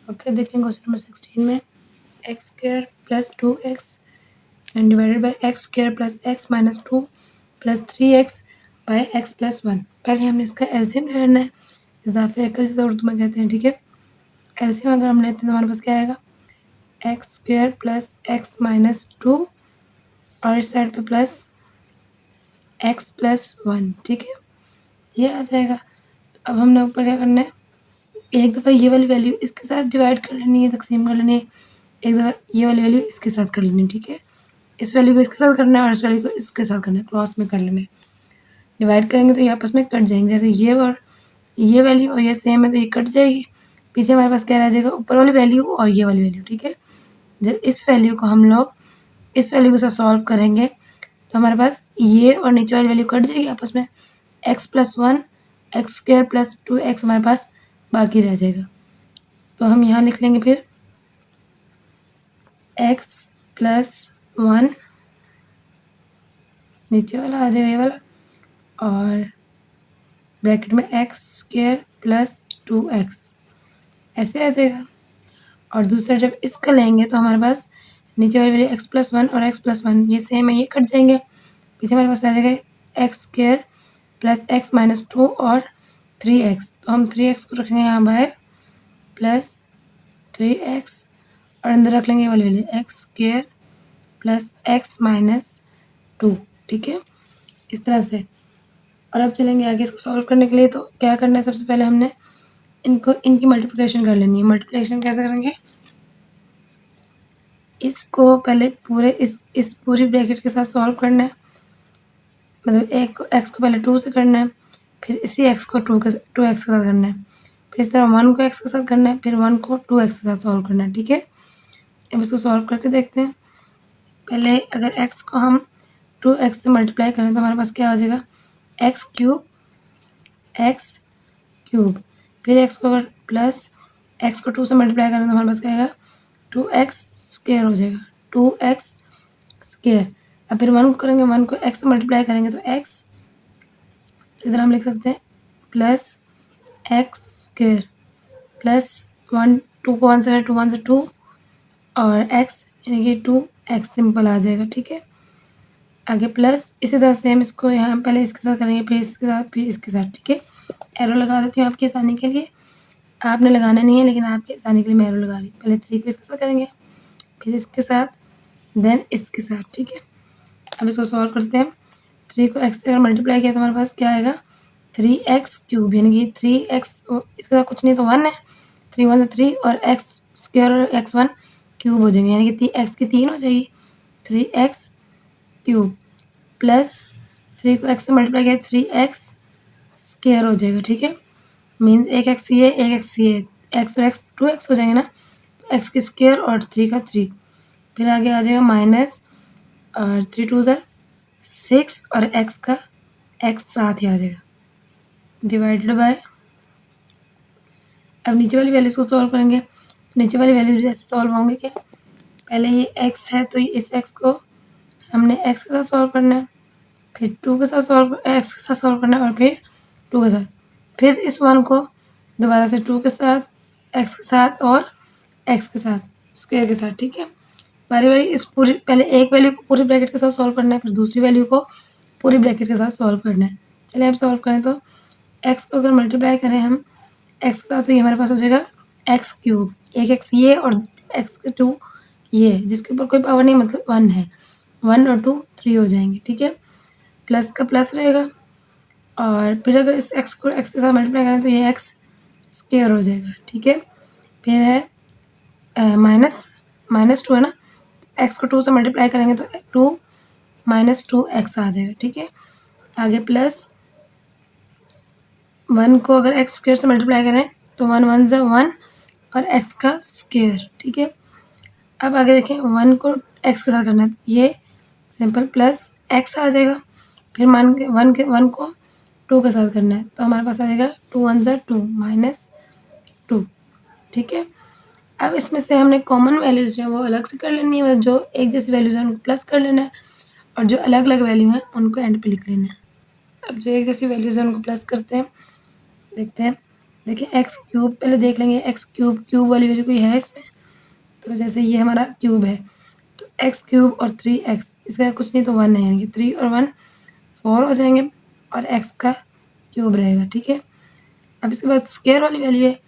Okay, देखते हैं question number 16 में x square plus 2x and divided by x square plus x minus 2 plus 3x by x plus 1। पहले हमने इसका LCM लेना है, इजाफे का जिसे उर्दू में कहते हैं, ठीक है। एलसीएम अगर हम लेते हैं तो हमारे पास क्या आएगा, x square plus x minus 2 और इस साइड पे प्लस एक्स प्लस 1, ठीक है, ये आ जाएगा। अब हमने ऊपर क्या करना है, एक दफ़ा ये वाली वैल्यू इसके साथ डिवाइड कर लेनी है, तकसीम कर लेनी है, एक दफ़ा ये वाली वैल्यू इसके साथ कर लेनी है, ठीक है। इस वैल्यू को इसके साथ करना है और इस वैल्यू को इसके साथ करना है, क्रॉस में कर लेना है। डिवाइड करेंगे तो ये आपस में कट जाएंगे, जैसे ये और ये वैल्यू और ये सेम है तो ये कट जाएगी। पीछे हमारे पास क्या रह जाएगा, ऊपर वाली वैल्यू और ये वाली वैल्यू, ठीक है। जब इस वैल्यू को हम लोग इस वैल्यू के साथ सॉल्व करेंगे तो हमारे पास ये और नीचे वाली वैल्यू कट जाएगी आपस में, x plus 1 x square plus 2x हमारे पास बाकी रह जाएगा। तो हम यहाँ लिख लेंगे फिर x प्लस 1, नीचे वाला आ जाएगा ये वाला, और ब्रैकेट में एक्स स्क्वायर प्लस 2x ऐसे आ जाएगा। और दूसरा जब इसका लेंगे तो हमारे पास नीचे वाली वैल्यू एक्स प्लस 1 और एक्स प्लस 1 ये सेम है, ये कट जाएंगे। पीछे हमारे पास आ जाएगा x square plus x minus 2 और 3x, तो हम 3x को रखेंगे यहाँ बाहर प्लस 3x और अंदर रख लेंगे ये वाली value x square plus x minus 2, ठीक है, इस तरह से। और अब चलेंगे आगे इसको सॉल्व करने के लिए। तो क्या करना है, सबसे पहले हमने इनकी मल्टीप्लिकेशन कर लेनी है। मल्टीप्लिकेशन कैसे करेंगे, इसको पहले पूरे इस पूरी ब्रैकेट के साथ सॉल्व करना है, मतलब एक्स को पहले 2 से करना है, फिर इसी एक्स को 2x के साथ करना है, फिर इस तरह 1 को x के साथ करना है, फिर 1 को 2x के साथ सॉल्व करना है, ठीक है। अब इसको सॉल्व करके देखते हैं। पहले अगर x को हम 2x से मल्टीप्लाई करें तो हमारे पास क्या आ जाएगा, एक्स क्यूब, फिर x को अगर प्लस x को 2 से मल्टीप्लाई करें तो हमारे पास क्या आएगा, 2x स्क्वायर हो जाएगा, 2x स्क्वायर। अब फिर 1 को करेंगे, 1 को x से मल्टीप्लाई करेंगे तो x, तो इधर हम लिख सकते हैं प्लस एक्स स्क्वायर प्लस 1, 2 को 1 से 2 1 से 2 और x यानी कि 2x सिंपल आ जाएगा, ठीक है। आगे प्लस इसी तरह सेम इसको यहाँ पहले इसके साथ करेंगे, फिर इसके साथ, फिर इसके साथ, ठीक है। एरो लगा देती हूँ आपकी आसानी के लिए, आपने लगाना नहीं है लेकिन आपकी आसानी के लिए मैं एरो लगा रही हूँ। पहले 3 को इसके साथ करेंगे, फिर इसके साथ, देन इसके साथ, ठीक है। अब इसको सॉल्व करते हैं। 3 को x से अगर मल्टीप्लाई किया तो हमारे पास क्या आएगा, 3x क्यूब, यानी कि 3x इसके साथ कुछ नहीं तो 1 है, 3 1 3 और x स्क्वायर और x1 क्यूब हो जाएंगे, यानी कि x की 3 हो जाएगी, 3x क्यूब प्लस 3 को x से मल्टीप्लाई किया 3x स्क्वायर हो जाएगा, ठीक है। मीन्स एक x ये एक x ये, x और x 2x हो जाएंगे ना, तो x की स्क्वायर और 3 का 3, फिर आगे आ जाएगा माइनस और 3 2 ज़ा 6 और x का x साथ ही आ जाएगा, डिवाइडेड बाय। अब नीचे वाली वैल्यूज़ को सॉल्व करेंगे, तो नीचे वाली वैल्यूज जैसे सॉल्व होंगे क्या, पहले ये x है तो इस x को हमने x के साथ सॉल्व करना है, फिर 2 के साथ x के साथ सॉल्व करना है और फिर 2 के साथ, फिर इस 1 को दोबारा से 2 के साथ, x के साथ और x के साथ स्क्वायर के साथ, ठीक है। बारी बारी इस पूरी, पहले एक वैल्यू को पूरी ब्रैकेट के साथ सॉल्व करना है, फिर दूसरी वैल्यू को पूरी ब्रैकेट के साथ सॉल्व करना है। चलिए अब सॉल्व करें तो x को अगर मल्टीप्लाई करें हम x के साथ तो ये हमारे पास हो जाएगा एक्स क्यूब, एक x ये और x के 2 ये, जिसके ऊपर कोई पावर नहीं मतलब 1 है, 1 और 2 3 हो जाएंगे, ठीक है। प्लस का प्लस रहेगा और फिर अगर इस x को x के साथ मल्टीप्लाई करें तो ये x स्क्वायर हो जाएगा, ठीक है। फिर है माइनस 2 है ना, x को 2 से मल्टीप्लाई करेंगे तो 2 माइनस 2x आ जाएगा, ठीक है। आगे प्लस 1 को अगर x स्क्वायर से मल्टीप्लाई करें तो 1 1 ज़ा 1 और x का स्क्वायर, ठीक है। अब आगे देखें, 1 को x के साथ करना है तो ये सिंपल प्लस x आ जाएगा, फिर 1 को 2 के साथ करना है तो हमारे पास आ जाएगा 2 1 ज़ा 2 माइनस 2, ठीक है। अब इसमें से हमने कॉमन वैल्यूज़ जो है वो अलग से कर लेनी है, जो एक जैसी वैल्यूज़ हैं उनको प्लस कर लेना है और जो अलग अलग वैल्यू हैं उनको एंड पे लिख लेना है। अब जो एक जैसी वैल्यूज़ हैं उनको प्लस करते हैं, देखते हैं देखिए एक्स क्यूब पहले देख लेंगे, एक्स क्यूब क्यूब वाली वैल्यू कोई है इसमें? तो जैसे ये हमारा क्यूब है, तो एक्स क्यूब और 3x इसका कुछ नहीं तो 1 है, यानी कि 3 और 1 4 हो जाएंगे और x का क्यूब रहेगा, ठीक है। अब इसके बाद स्क्वायर वाली वैल्यू है,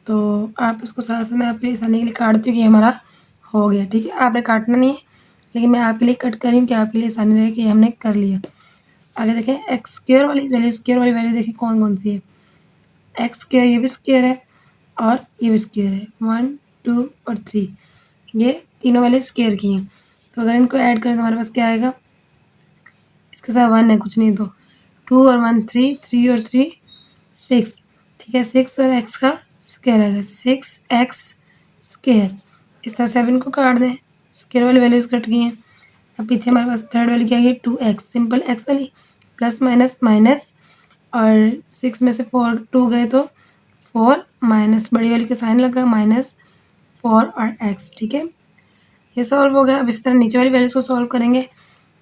तो आप इसको साथ में आपके लिए आसानी के लिए काट दो कि ये हमारा हो गया, ठीक है। आपने काटना नहीं है, लेकिन मैं आपके लिए कट कर रही हूँ कि आपके लिए आसानी रहे कि ये हमने कर लिया। आगे देखें एक्स स्क्वायर वाली वैल्यू, स्क्वायर वाली वैल्यू देखिए कौन कौन सी है। एक्स स्क्वायर ये भी स्क्वायर है और ये भी स्क्वायर है, 1 2 और 3 ये तीनों वाले स्क्वायर की हैं। तो अगर इनको ऐड करें तो हमारे पास क्या आएगा, इसके साथ 1 है, कुछ नहीं तो 2 और 1 3, 3 और 3 6, ठीक है। 6 और x का स्क्वायर आएगा, 6x स्क्वायर। इस तरह से अब इनको काट दें, स्क्वायर वाली वैल्यूज कट गई हैं। अब पीछे हमारे पास थर्ड वाली क्या है, 2x, सिंपल x वाली, प्लस माइनस माइनस, और 6 में से 4 2 गए तो 4 माइनस बड़ी वाली का साइन लगा -4 और x, ठीक है। ये सॉल्व हो गया। अब इस तरह नीचे वाली वैल्यूज को सॉल्व करेंगे।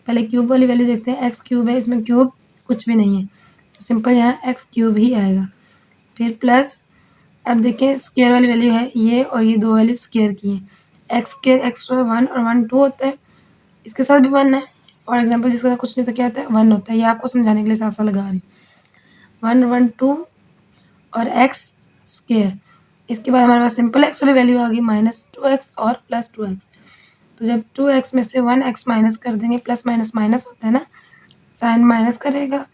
पहले क्यूब वाली वैल्यू देखते हैं, एक्स क्यूब है, इसमें क्यूब कुछ भी नहीं है, तो सिंपल यहाँ एक्स क्यूब ही आएगा। फिर प्लस, अब देखें स्क्वायर वाली वैल्यू है ये, और ये दो वैल्यू स्क्वायर की हैं। एक्स स्क्वायर एक्स्ट्रा 1 और 1 2 होता है, इसके साथ भी 1 है। फॉर एग्जाम्पल जिसके साथ कुछ नहीं तो क्या होता है 1 होता है, ये आपको समझाने के लिए साफ साफ लगा रही हूँ। 1 1 2 और एक्स स्क्वायर। इसके बाद हमारे पास सिंपल एक्स वाली वैल्यू आ गई -2x और +2x। तो जब 2x में से 1x माइनस कर देंगे, प्लस माइनस माइनस होता है ना, साइन माइनस करेगा,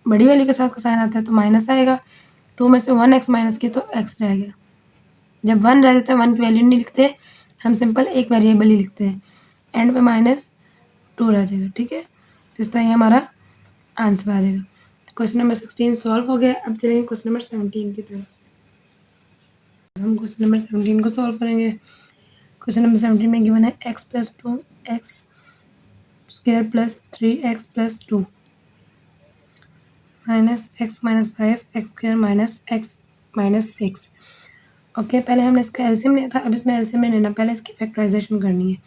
बड़ी वैल्यू के साथ का साइन आता है तो माइनस आएगा। 2 में से 1x माइनस किया तो x रह गया। जब 1 रह जाता है 1 की वैल्यू नहीं लिखते, हम सिंपल एक वेरिएबल ही लिखते हैं, एंड में -2 रह जाएगा, ठीक है। तो इस तरह ये हमारा आंसर आ जाएगा। क्वेश्चन नंबर 16 सॉल्व हो गया। अब चलेंगे क्वेश्चन नंबर 17 की तरफ। हम क्वेश्चन नंबर 17 को सॉल्व करेंगे। क्वेश्चन नंबर 17 में गिवन है x + 2x square + 3x + 2 -x - 5 x square -x - 6। Okay, पहले हमने इसका एलसीएम लिया था, अब इसमें एलसीएम नहीं लेना, पहले इसकी फैक्टराइजेशन करनी है।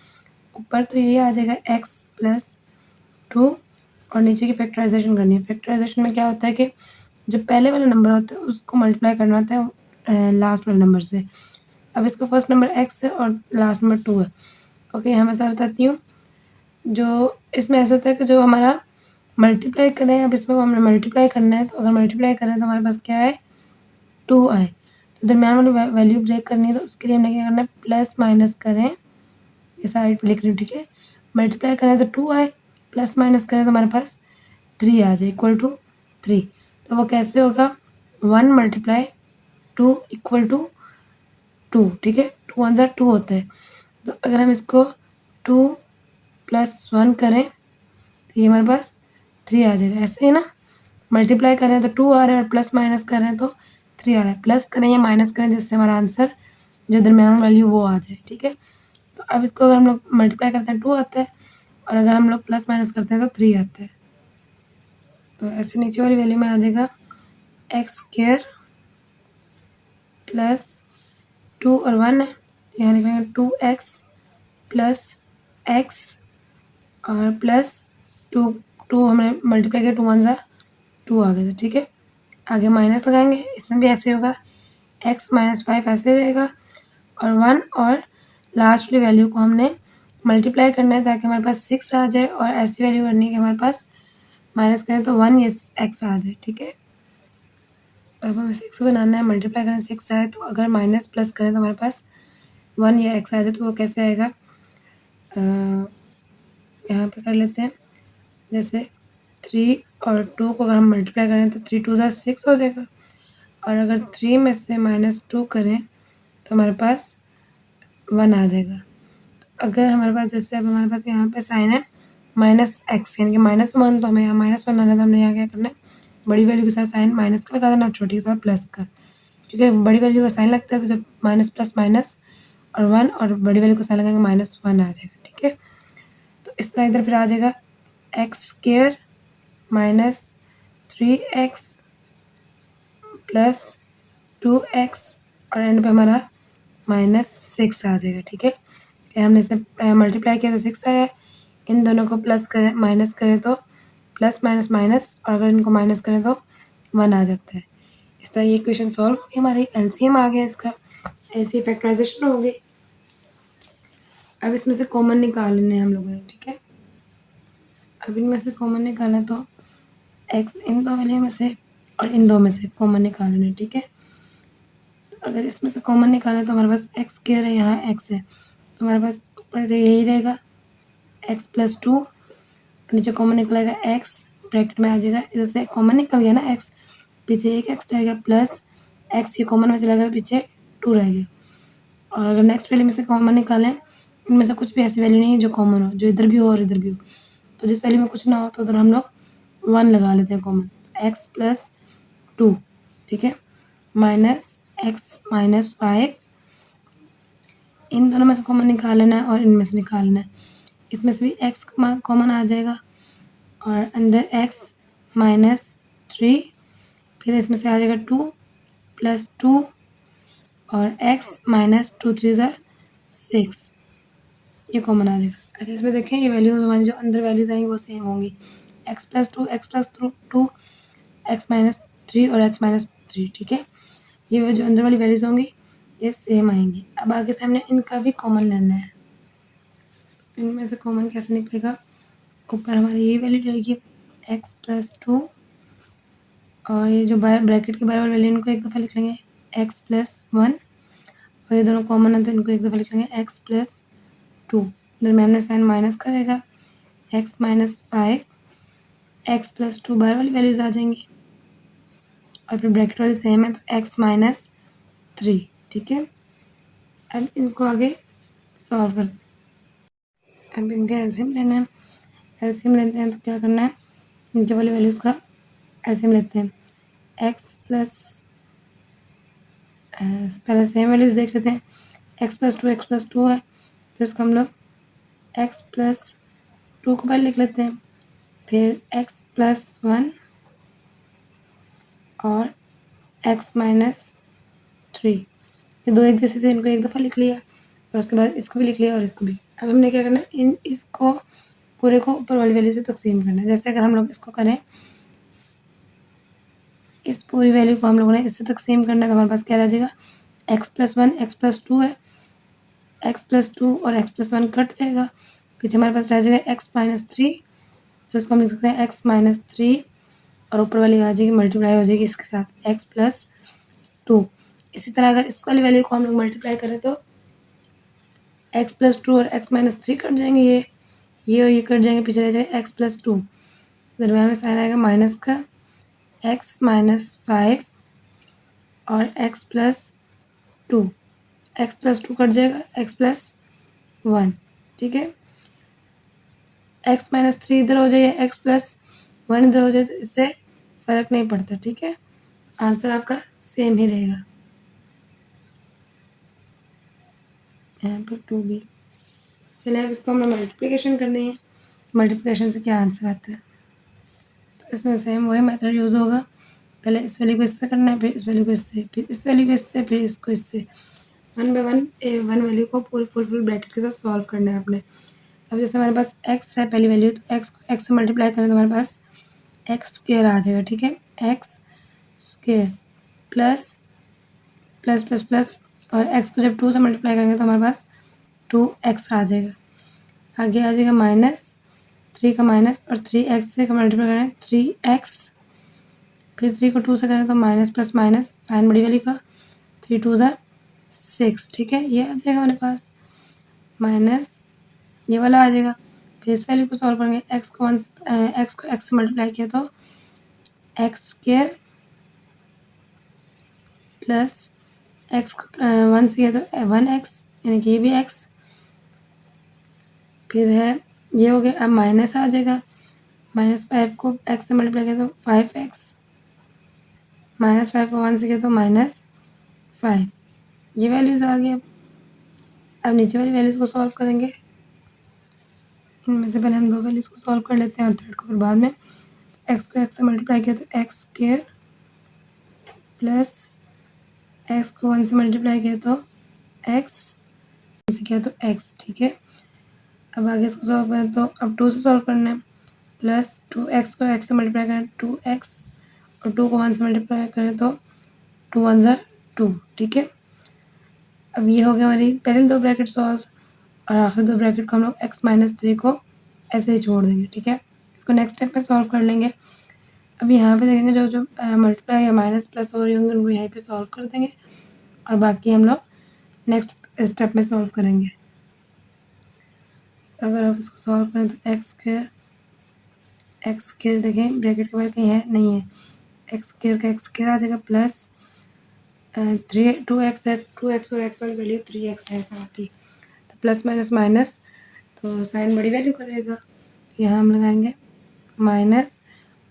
ऊपर तो यही आ जाएगा x + 2 और नीचे की फैक्टराइजेशन करनी है। फैक्टराइजेशन में क्या होता है कि जो पहले वाला नंबर होता है उसको मल्टीप्लाई करना होता है लास्ट वाले नंबर से। अब इसका फर्स्ट नंबर x है और लास्ट नंबर 2 है। ओके, यहाँ मैं सारा बताती हूँ। जो इसमें ऐसा होता है कि जो हमारा मल्टीप्लाई करें, अब इसमें हमने मल्टीप्लाई करना है, तो अगर मल्टीप्लाई करें तो हमारे पास क्या आए, 2 आए। तो दरम्यान वाली वैल्यू ब्रेक करनी है, तो उसके लिए हमने क्या करना है, प्लस माइनस करें, ये साइड पे लिख रही हूँ, ठीक है। मल्टीप्लाई करें तो 2 आए, प्लस माइनस करें तो हमारे पास 3 आ जाए, =3। तो वो कैसे होगा, 1 × 2 = 2, ठीक है। 2 1 2 होता है। तो अगर हम इसको 2 + 1 करें तो ये हमारे पास 3 आ जाएगा, ऐसे ही ना। मल्टीप्लाई कर रहे हैं तो 2 आ रहा है और प्लस माइनस कर रहे हैं तो 3 आ रहा है। प्लस करें या माइनस करें जिससे हमारा आंसर जो दरम्यान वैल्यू वो आ जाए, ठीक है। तो अब इसको अगर हम लोग मल्टीप्लाई करते हैं 2 आता है, और अगर हम लोग प्लस माइनस करते हैं तो 3 आता है। तो ऐसे नीचे वाली वैल्यू में आ जाएगा x² + 2 और 1 है, यहाँ लिखेंगे 2x + x और प्लस 2 हमने मल्टीप्लाई किया, 2 1 2 आ गया था, ठीक है। आगे माइनस लगाएंगे, इसमें भी ऐसे होगा, x - 5 ऐसे रहेगा, और 1 और लास्ट वाली वैल्यू को हमने मल्टीप्लाई करना है ताकि हमारे पास 6 आ जाए, और ऐसी वैल्यू करनी है कि हमारे पास माइनस करें तो 1 या x आ जाए, ठीक है। अब हमें 6 बनाना है, मल्टीप्लाई करें 6 आए, तो अगर माइनस प्लस करें तो हमारे पास 1 या x आ जाए, तो वो कैसे आएगा, यहाँ पे कर लेते हैं। जैसे 3 और 2 को अगर हम मल्टीप्लाई करें तो 3 2 6 हो जाएगा, और अगर 3 में से -2 करें तो हमारे पास 1 आ जाएगा। तो अगर हमारे पास जैसे अब हमारे पास यहाँ पे साइन है -x, यानी कि -1, तो हमें यहाँ -1 आना है, तो हमने यहाँ क्या करना है, बड़ी वैल्यू के साथ साइन माइनस का लगा देना और छोटी के साथ प्लस का, क्योंकि बड़ी वैल्यू का साइन लगता है तो जब माइनस प्लस माइनस और 1, और बड़ी वैल्यू का साइन लगाएंगे -1 आ जाएगा, ठीक है। तो इस तरह इधर फिर आ जाएगा x² - 3x + 2x और एंड पे हमारा -6 आ जाएगा, ठीक है। तो हमने इसे मल्टीप्लाई किया तो 6 आया, इन दोनों को प्लस करें माइनस करें तो प्लस माइनस माइनस, और अगर इनको माइनस करें तो 1 आ जाता है। इस इस तरह ये इक्वेशन सॉल्व हो गई, हमारी एलसीएम आ गया इसका, ऐसी फैक्टराइजेशन हो गई। अब इसमें से कॉमन निकालने हैं हम लोगों ने, ठीक है। अब इनमें से कॉमन निकालना है तो एक्स इन दो वैल्यू में से और इन दो में से कॉमन निकालना है, ठीक है। अगर इसमें से कॉमन निकालना है तो हमारे पास एक्स स्क्वायर है, यहाँ एक्स है, तो हमारे पास ऊपर यही रहेगा एक्स प्लस टू, नीचे कॉमन निकलेगा एक्स, ब्रैकेट में आ जाएगा, इधर से कॉमन निकल गया ना एक्स, पीछे एक एक्स रहेगा प्लस एक्स, ये कॉमन में चला गया, पीछे टू रहेगा। और अगर नेक्स्ट वैल्यू में से कॉमन निकालें, इनमें से कुछ भी ऐसी वैल्यू नहीं है जो कॉमन हो, जो इधर भी हो और इधर भी हो, तो जिस वैल्यू में कुछ ना हो तो उधर हम लोग 1 लगा लेते हैं कॉमन, एक्स प्लस टू, ठीक है, माइनस एक्स माइनस 5, इन दोनों में से कॉमन निकालना है और इनमें से निकालना है, इसमें से भी एक्स कॉमन आ जाएगा और अंदर एक्स माइनस 3, फिर इसमें से आ जाएगा 2 प्लस 2 और एक्स माइनस 2 3 ज़ा 6, ये कॉमन आ जाएगा। अच्छा, इसमें देखें ये वैल्यूज हमारी जो अंदर वैल्यूज आएंगी वो सेम होंगी, x plus two x minus 3 और एक्स माइनस 3, ठीक है। ये जो अंदर वाली वैल्यूज होंगी ये सेम आएंगी। अब आगे से हमने इनका भी कॉमन लेना है, इनमें से कॉमन कैसे निकलेगा, ऊपर हमारी यही वैल्यू रहेगी एक्स प्लस टू, और ये जो बाहर ब्रैकेट के बाहर वाली वैल्यू इनको एक दफ़ा लिख लेंगे एक्स प्लस 1, और ये दोनों कॉमन है तो इनको एक दफ़ा लिख लेंगे एक्स प्लस टू, दरम्यान में साइन माइनस करेगा, एक्स माइनस 5, एक्स प्लस 2 बाहर वाली वैल्यूज आ जाएंगी और फिर ब्रैकेट वाली सेम है तो एक्स माइनस 3, ठीक है। अब इनको आगे सॉल्व करते हैं। अब इनका एलसीएम लेना है, एलसीएम लेते हैं तो क्या करना है, नीचे वाली वैल्यूज़ का एलसीएम लेते हैं, एक्स प्लस, पहले सेम वैल्यूज़ देख लेते हैं, एक्स प्लस टू है तो इसको हम लोग एक्स प्लस टू को पहले लिख लेते हैं, फिर एक्स प्लस 1 और एक्स माइनस 3, ये दो एक जैसे थे, इनको एक दफ़ा लिख लिया और उसके बाद इसको भी लिख लिया और इसको भी। अब हमने क्या करना है, इसको पूरे को ऊपर वाली वैल्यू से तकसीम करना है। जैसे अगर हम लोग इसको करें, इस पूरी वैल्यू को हम लोगों ने इससे तकसीम करना है तो हमारे पास क्या रह जाएगा, एक्स प्लस 1 एक्स प्लस 2 है, एक्स प्लस 2 और एक्स प्लस 1 कट जाएगा, पीछे हमारे पास रह जाएगा एक्स माइनस 3, तो इसको हम लिख सकते हैं एक्स माइनस 3 और ऊपर वाली आ जाएगी मल्टीप्लाई हो जाएगी इसके साथ एक्स प्लस 2। इसी तरह अगर इस वाली वैल्यू को हम लोग मल्टीप्लाई करें तो एक्स प्लस 2 और एक्स माइनस 3 कट जाएंगे, ये और ये कट जाएंगे, पीछे रह जाएगा एक्स प्लस 2, दरम्यान में साइन आएगा माइनस का, एक्स माइनस 5 और x plus 2, x plus 2 cut जाएगा, एक्स प्लस 1, ठीक है। एक्स माइनस 3 इधर हो जाए, एक्स प्लस 1 इधर हो जाए, तो इससे फ़र्क नहीं पड़ता, ठीक है, आंसर आपका सेम ही रहेगा। यहाँ पर 2b, चलिए अब इसको हमें मल्टीप्लिकेशन करनी है, मल्टीप्लिकेशन से क्या आंसर आता है, तो इसमें सेम वही मेथड यूज़ होगा, पहले इस वैल्यू को इससे करना है, फिर इस वैल्यू को इससे, फिर इस वैल्यू को इससे, फिर इसको इससे, 1 बाय 1 वन वैल्यू को फुल ब्रैकेट के साथ सॉल्व करना है आपने। अब जैसे हमारे पास x है पहली वैल्यू, तो x से मल्टीप्लाई करें तो हमारे पास एक्स स्क्वायर आ जाएगा, ठीक है, x square plus plus plus plus, और x को जब 2 से मल्टीप्लाई करेंगे तो हमारे पास 2x आ जाएगा, आगे आ जाएगा माइनस 3 का माइनस, और 3x से मल्टीप्लाई करें 3x, फिर 3 को 2 से करें तो माइनस प्लस माइनस, साइन बड़ी वाली का 3 2 ज़ा 6, ठीक है, ये आ जाएगा हमारे पास, माइनस ये वाला आ जाएगा, फिर इस वैल्यू को सॉल्व करेंगे, एक्स को एक्स से मल्टीप्लाई किया तो एक्स स्क्वायर प्लस एक्स को 1 से किया तो 1x, यानी कि ये भी x, फिर है ये हो गया, अब माइनस आ जाएगा, माइनस 5 को x से मल्टीप्लाई किया तो 5x, माइनस 5 को 1 से किया तो माइनस 5, ये वैल्यूज़ आ गई। अब नीचे वाली वैल्यूज़ को सॉल्व करेंगे, इनमें से पहले हम दो वैल्यूज़ को सॉल्व कर लेते हैं और थर्ड को फिर बाद में। तो एक्स को एक्स से मल्टीप्लाई किया तो एक्स स्क्वायर प्लस एक्स को 1 से मल्टीप्लाई किया तो एक्स से किया तो एक्स, ठीक है। अब आगे इसको सॉल्व करें तो अब 2 से सॉल्व करना है, प्लस 2x को x से मल्टीप्लाई करें 2x, और 2 को 1 से मल्टीप्लाई करें तो 2 1 ज़ा 2, ठीक है। अब ये हो गया हमारी पहले 2 ब्रैकेट सॉल्व और आखिरी 2 ब्रैकेट को हम लोग x माइनस 3 को ऐसे ही छोड़ देंगे, ठीक है। इसको नेक्स्ट स्टेप में सॉल्व कर लेंगे। अब यहाँ पे देखेंगे जो जो मल्टीप्लाई या माइनस प्लस हो रही होंगी उनको यहीं पे सॉल्व कर देंगे और बाकी हम लोग नेक्स्ट स्टेप में सॉल्व करेंगे। अगर आप इसको सॉल्व करें तो एक्स स्क्वायर देखें ब्रैकेट के बाद कहीं है नहीं है, एक्स स्क्वायर का एक्स स्क्वायर आ जाएगा प्लस 2x है, 2x और x वाली वैल्यू 3x है ऐसा आती, तो प्लस माइनस माइनस तो साइन बड़ी वैल्यू करेगा, यहाँ हम लगाएंगे माइनस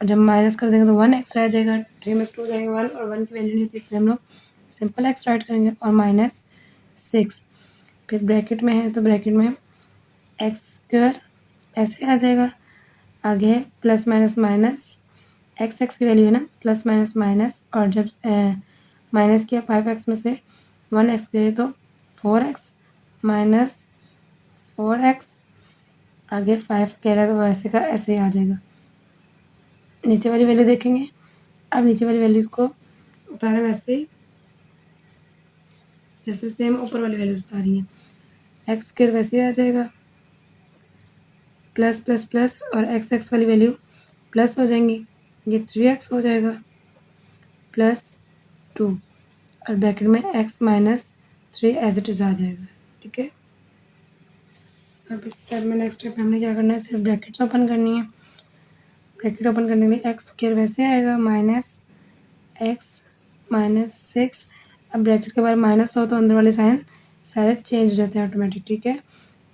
और जब माइनस कर देंगे तो 1x रह जाएगा, 3 में 2 जाएंगे 1 और 1 की वैल्यू नहीं थी इसलिए हम लोग सिंपल x राइट करेंगे और माइनस 6 फिर ब्रैकेट में है तो ब्रैकेट में एक्स स्क्वायर ऐसे आ जाएगा, आगे है प्लस माइनस माइनस एक्स की वैल्यू है ना प्लस माइनस माइनस और जब माइनस किया 5x में से 1x गए तो 4x माइनस 4x आगे 5 कह रहा है तो वैसे का ऐसे ही आ जाएगा। नीचे वाली वैल्यू देखेंगे, अब नीचे वाली वैल्यूज को उतारे वैसे ही जैसे सेम ऊपर वाली वैल्यूज उतारी हैं, एक्स स्क्वायर वैसे ही आ जाएगा प्लस प्लस प्लस और एक्स वाली वैल्यू प्लस हो जाएंगी, ये 3x हो जाएगा प्लस 2 और ब्रैकेट में x minus 3 as it is आ जाएगा, ठीक है। अब इस स्टेप में नेक्स्ट स्टेप में हमने क्या करना है, सिर्फ ब्रैकेट्स ओपन करनी है। ब्रैकेट ओपन करने के लिए एक्स स्क्वायर वैसे आएगा माइनस एक्स माइनस 6, अब ब्रैकेट के बाद माइनस हो तो अंदर वाले साइन सारे चेंज हो जाते हैं ऑटोमेटिक, ठीक है।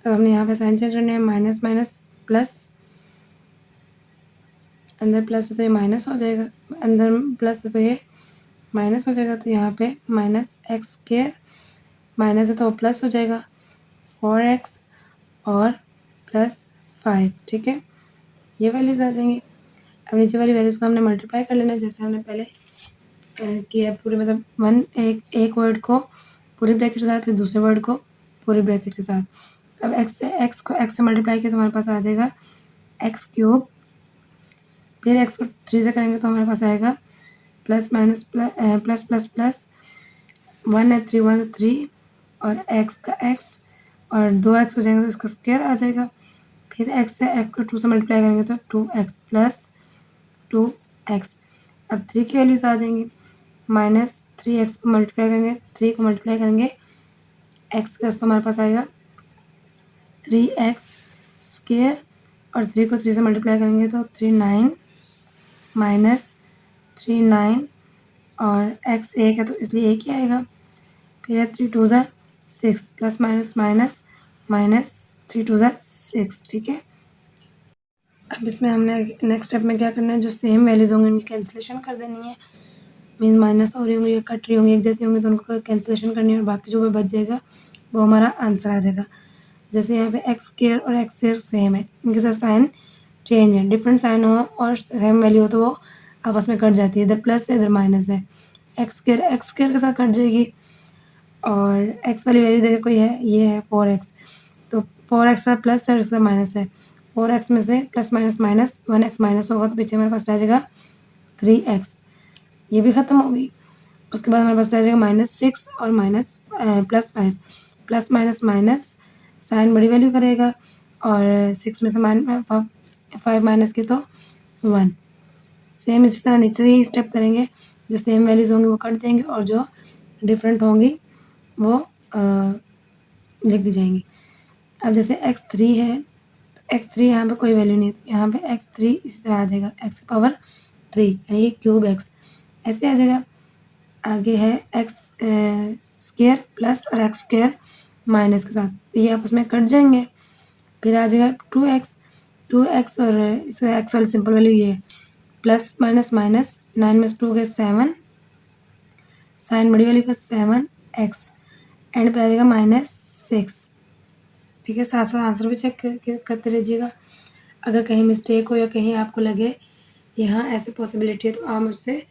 तो हमने यहाँ पे साइन चेंज करने हैं, माइनस माइनस प्लस, अंदर प्लस है तो ये माइनस हो जाएगा, अंदर प्लस है तो ये माइनस हो जाएगा, तो यहाँ पे माइनस एक्स स्क्वायर माइनस है तो प्लस हो जाएगा 4x और प्लस 5, ठीक है। ये वैल्यूज आ जाएंगी। अब नीचे वाली वैल्यूज को हमने मल्टीप्लाई कर लेना है जैसे हमने पहले किया, पूरे मतलब एक वर्ड को पूरे ब्रैकेट के साथ फिर दूसरे वर्ड को पूरे ब्रैकेट के साथ। अब एक्स से मल्टीप्लाई किया तो हमारे पास आ जाएगा एक्स क्यूब, फिर एक्स को 3 से करेंगे तो हमारे पास आएगा plus minus plus plus plus 1 है 3 1 3 और एक्स का एक्स और 2x हो जाएंगे तो इसका स्क्वायर आ जाएगा, फिर एक्स से एक्स को 2 से मल्टीप्लाई करेंगे तो 2x प्लस 2x। अब 3 की वैल्यूज आ जाएंगी, माइनस 3x को मल्टीप्लाई करेंगे 3 को मल्टीप्लाई करेंगे x का तो हमारे पास आएगा 3x स्क्वायर और 3 को 3 से मल्टीप्लाई करेंगे तो 3 9 माइनस 3 9 और x एक है तो इसलिए एक ही आएगा, फिर है 3 2 ज़ा 6 प्लस माइनस माइनस माइनस 3 2 ज़ा 6, ठीक है। अब इसमें हमने नेक्स्ट स्टेप में क्या करना है, जो सेम वैल्यूज होंगी उनकी कैंसिलेशन कर देनी है, मीन्स माइनस हो रही होंगी या कट रही होंगी एक जैसी होंगी तो उनको कैंसिलेशन करनी है और बाकी जो भी बच जाएगा वो हमारा आंसर आ जाएगा। जैसे यहाँ पे एक्स स्क्वायर और एक्स स्क्वायर सेम है, इनके साथ साइन चेंज है, डिफरेंट साइन हो और सेम वैल्यू हो तो वो आपस में कट जाती है, इधर प्लस है इधर माइनस है, एक्स स्क्वायर के साथ कट जाएगी और एक्स वाली वैल्यू देखो कोई है ये है 4x, तो 4x का प्लस है और इसका माइनस है, 4x में से plus minus minus 1x minus होगा तो पीछे हमारे पास रह जाएगा 3x, ये भी ख़त्म होगी। उसके बाद हमारे पास रह जाएगा -6 और minus plus 5, plus minus minus sign बड़ी वैल्यू करेगा और 6 में से 5 माइनस की तो 1, सेम इसी तरह नीचे ही स्टेप करेंगे, जो सेम वैल्यूज़ होंगी वो कट जाएंगी और जो डिफरेंट होंगी वो लिख दी जाएंगी। अब जैसे x3 है तो x3 यहाँ पे कोई वैल्यू नहीं है तो यहाँ पे x3 इसी तरह आ जाएगा x की पावर 3 यानी क्यूब x ऐसे आ जाएगा। आगे है एक्स स्क्वायर प्लस और एक्स स्क्वायर माइनस के साथ तो ये आपस में कट जाएंगे, फिर आ जाएगा 2x और इसका एक्स वाली सिंपल वैल्यू ये है प्लस माइनस माइनस 9 में से 2 गए 7, साइन बड़ी वैल्यू का 7x एंड पे आ जाएगा -6, ठीक है। साथ साथ आंसर भी चेक करते रहिएगा, अगर कहीं मिस्टेक हो या कहीं आपको लगे यहाँ ऐसे पॉसिबिलिटी है तो आप मुझसे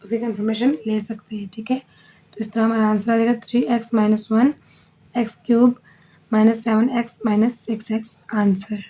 उसी का इन्फॉर्मेशन ले सकते हैं, ठीक है। तो इस तरह हमारा आंसर आ जाएगा 3x - 1 x³ - 7x - 6x answer.